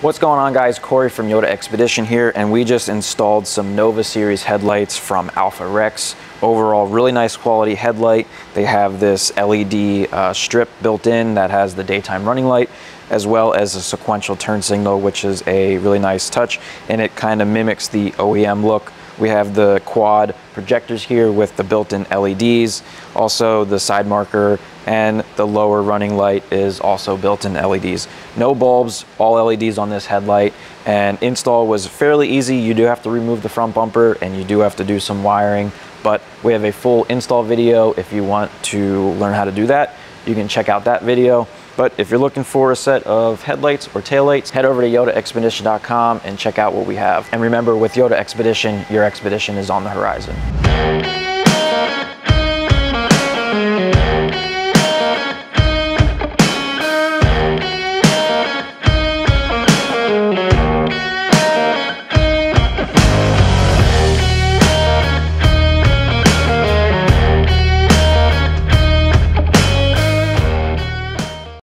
What's going on, guys? Corey from Yoda Expedition here, and we just installed some Nova Series headlights from AlphaRex. Overall, really nice quality headlight. They have this LED strip built in that has the daytime running light, as well as a sequential turn signal, which is a really nice touch, and it kind of mimics the OEM look. We have the quad projectors here with the built-in LEDs, also the side marker, and the lower running light is also built-in LEDs. No bulbs, all LEDs on this headlight, and install was fairly easy. You do have to remove the front bumper and you do have to do some wiring, but we have a full install video. If you want to learn how to do that, you can check out that video. But if you're looking for a set of headlights or taillights, head over to yodaexpedition.com and check out what we have. And remember, with Yoda Expedition, your expedition is on the horizon.